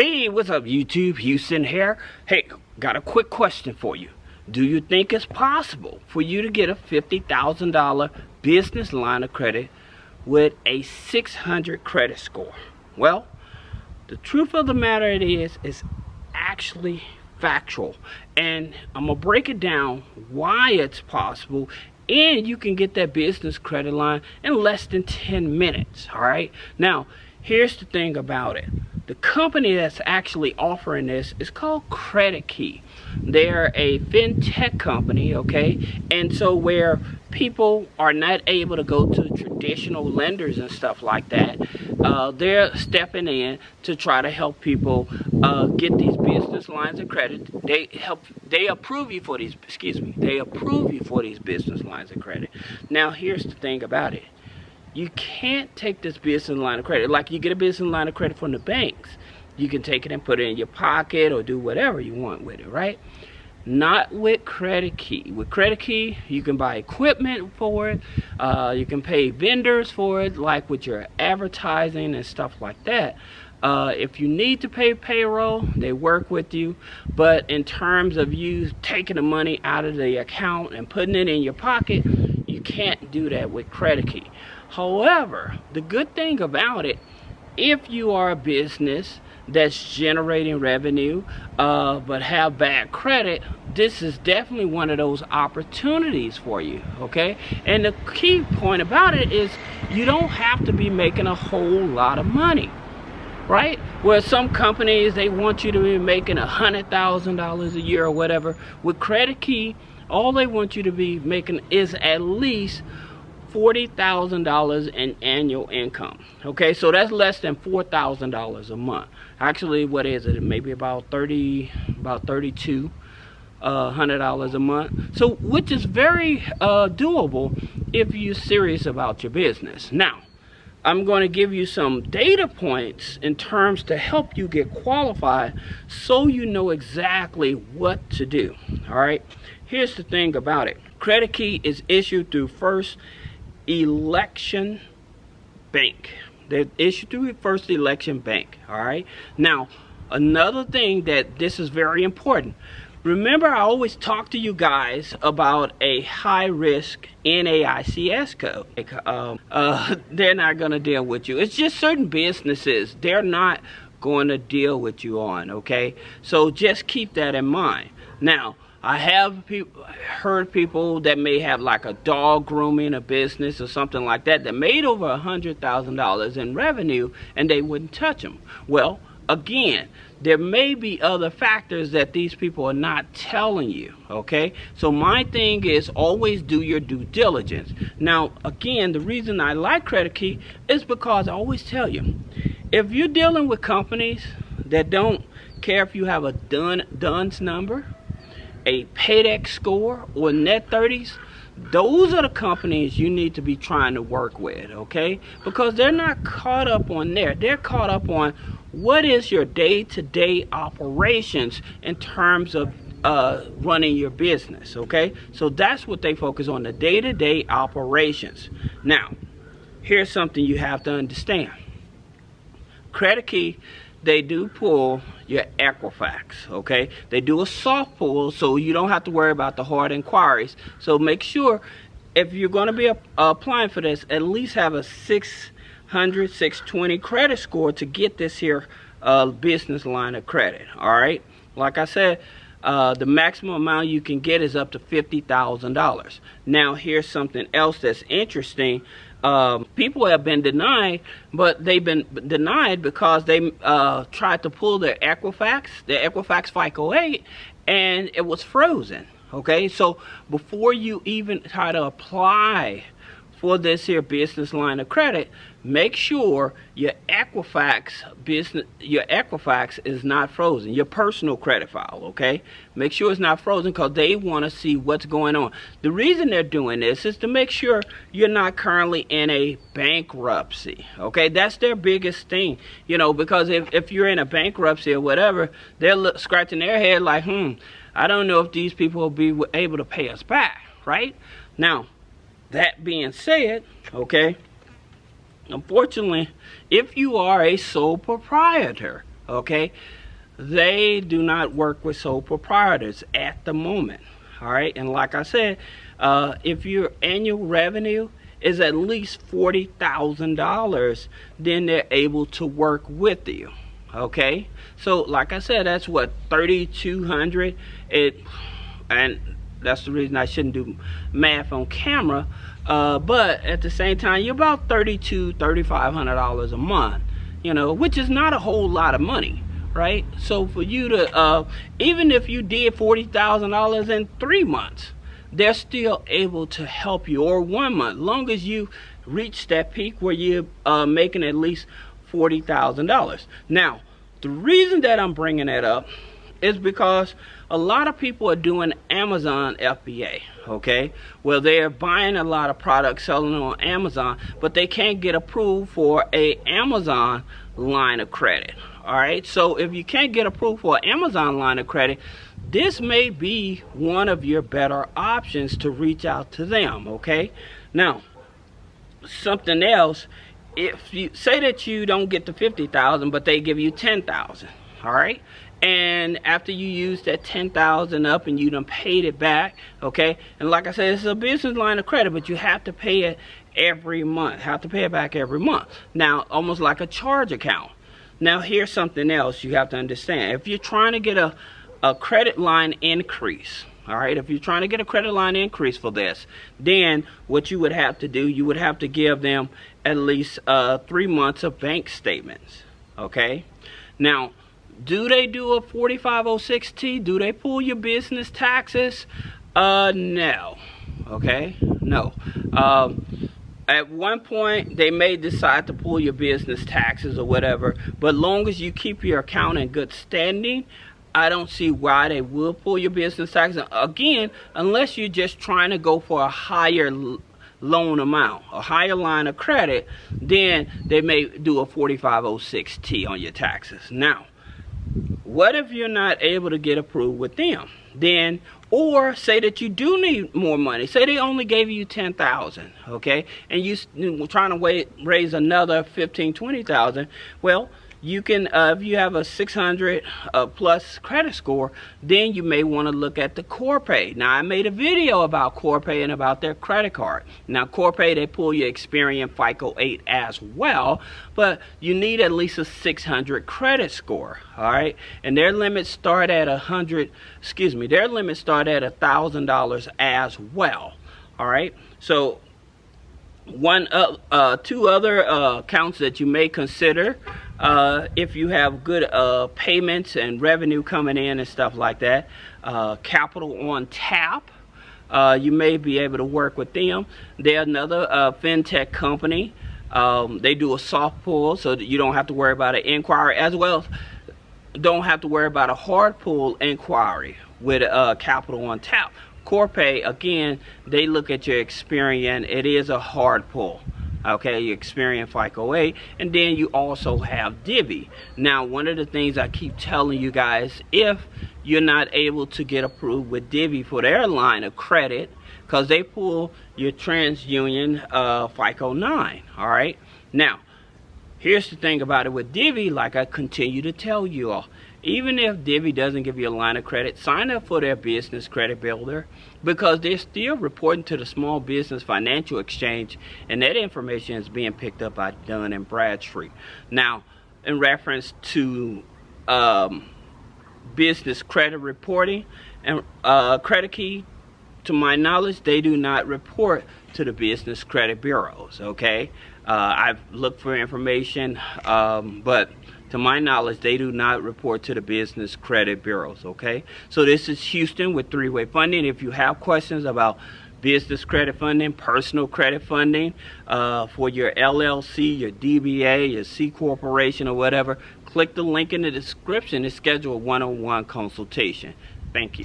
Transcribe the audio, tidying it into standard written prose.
Hey, what's up YouTube? Houston here. Hey, got a quick question for you. Do you think it's possible for you to get a $50,000 business line of credit with a 600 credit score? Well, the truth of the matter is actually factual. And I'm going to break it down why it's possible. And you can get that business credit line in less than 10 minutes. All right. Now, here's the thing about it. The company that's actually offering this is called Credit Key. They're a fintech company, okay? And so where people are not able to go to traditional lenders and stuff like that, they're stepping in to try to help people get these business lines of credit. They approve you for these, they approve you for these business lines of credit. Now, here's the thing about it. You can't take this business line of credit like you get a business line of credit from the banks. You can take it and put it in your pocket or do whatever you want with it, right? Not with Credit Key. With Credit Key, you can buy equipment for it. You can pay vendors for it, like with your advertising and stuff like that. If you need to pay payroll, they work with you. But in terms of you taking the money out of the account and putting it in your pocket, you can't do that with Credit Key. However, the good thing about it, if you are a business that's generating revenue but have bad credit, this is definitely one of those opportunities for you, okay? And the key point about it is you don't have to be making a whole lot of money, right? Where some companies, they want you to be making $100,000 a year or whatever. With Credit Key, all they want you to be making is at least $40,000 in annual income. Okay, so that's less than $4,000 a month. Actually, what is it? Maybe about $3,200 a month. So, which is very doable if you're serious about your business. Now, I'm going to give you some data points in terms to help you get qualified so you know exactly what to do. All right, here's the thing about it. Credit Key is issued through First Election Bank. They're issued through First Election Bank. All right. Now, another thing that this is very important. Remember, I always talk to you guys about a high-risk NAICS code. They're not going to deal with you. It's just certain businesses they're not going to deal with you on. Okay, so just keep that in mind. Now, I have heard people that may have like a dog grooming a business or something like that that made over $100,000 in revenue and they wouldn't touch them. Well, again, there may be other factors that these people are not telling you, okay? So my thing is always do your due diligence. Now, again, the reason I like Credit Key is because I always tell you, if you're dealing with companies that don't care if you have a DUNS number, a Paydex score, or net 30s, those are the companies you need to be trying to work with, okay? Because they're not caught up on there. They're caught up on what is your day-to-day operations in terms of running your business, okay? So that's what they focus on, the day-to-day operations. Now, here's something you have to understand. Credit Key, they do pull your Equifax, okay? They do a soft pull, so you don't have to worry about the hard inquiries. So make sure, if you're going to be applying for this, at least have a 600, 620 credit score to get this here business line of credit, all right? Like I said, the maximum amount you can get is up to $50,000. Now, here's something else that's interesting. People have been denied, but they've been denied because they tried to pull their Equifax FICO 8, and it was frozen. Okay, so before you even try to apply for this here business line of credit, make sure your Equifax is not frozen, your personal credit file, okay? Make sure it's not frozen because they want to see what's going on. The reason they're doing this is to make sure you're not currently in a bankruptcy, okay? That's their biggest thing, you know, because if you're in a bankruptcy or whatever, they're scratching their head like, I don't know if these people will be able to pay us back, right? Now, that being said, okay, unfortunately, if you are a sole proprietor, okay, they do not work with sole proprietors at the moment. All right, and like I said, if your annual revenue is at least $40,000, then they're able to work with you. Okay, so like I said, that's what, 3,200. And that's the reason I shouldn't do math on camera. But at the same time, you're about $3,500 a month, you know, which is not a whole lot of money, right? So for you to, even if you did $40,000 in 3 months, they're still able to help you, or 1 month, long as you reach that peak where you're making at least $40,000. Now, the reason that I'm bringing that up is because a lot of people are doing Amazon FBA, okay? Well, they're buying a lot of products, selling them on Amazon, but they can't get approved for a Amazon line of credit. All right, so if you can't get approved for an Amazon line of credit, this may be one of your better options to reach out to them, okay? Now, something else, if you say that you don't get the $50,000, but they give you $10,000, all right? And after you use that $10,000 up and you done paid it back, okay? And like I said, it's a business line of credit, but you have to pay it every month, have to pay it back every month. Now, almost like a charge account. Now, here's something else you have to understand. If you're trying to get a credit line increase, all right, if you're trying to get a credit line increase for this, then what you would have to do, you would have to give them at least 3 months of bank statements, okay? Now, do they do a 4506T? Do they pull your business taxes? No, okay, no. At one point, they may decide to pull your business taxes or whatever, but long as you keep your account in good standing, I don't see why they will pull your business taxes. Again, unless you're just trying to go for a higher loan amount, a higher line of credit, then they may do a 4506T on your taxes. Now, what if you're not able to get approved with them? Then, or say that you do need more money. Say they only gave you $10,000, okay, and you're trying to raise another $15,000, $20,000. Well, you can, if you have a 600 plus credit score, then you may want to look at the Corpay. Now, I made a video about Corpay and about their credit card. Now, Corpay, they pull your Experian FICO 8 as well, but you need at least a 600 credit score, all right? And their limits start at their limits start at $1,000 as well, all right? So, two other accounts that you may consider if you have good payments and revenue coming in and stuff like that. Capital on Tap, you may be able to work with them. They're another fintech company. They do a soft pull, so that you don't have to worry about an inquiry, as well as don't have to worry about a hard pull inquiry with Capital on Tap. Corpay, again, they look at your Experian. It is a hard pull, okay, your Experian FICO 8, and then you also have Divvy. Now, one of the things I keep telling you guys, if you're not able to get approved with Divvy for their line of credit, because they pull your TransUnion FICO 9, all right? Now, here's the thing about it with Divvy, like I continue to tell you all, even if Divvy doesn't give you a line of credit, sign up for their business credit builder, because they're still reporting to the Small Business Financial Exchange, and that information is being picked up by Dun & Bradstreet. Now, in reference to business credit reporting and Credit Key, to my knowledge, they do not report to the business credit bureaus, okay? I've looked for information, but to my knowledge, they do not report to the business credit bureaus, okay? So this is Houston with Three-Way Funding. If you have questions about business credit funding, personal credit funding, for your LLC, your DBA, your C Corporation, or whatever, click the link in the description to schedule a one-on-one consultation. Thank you.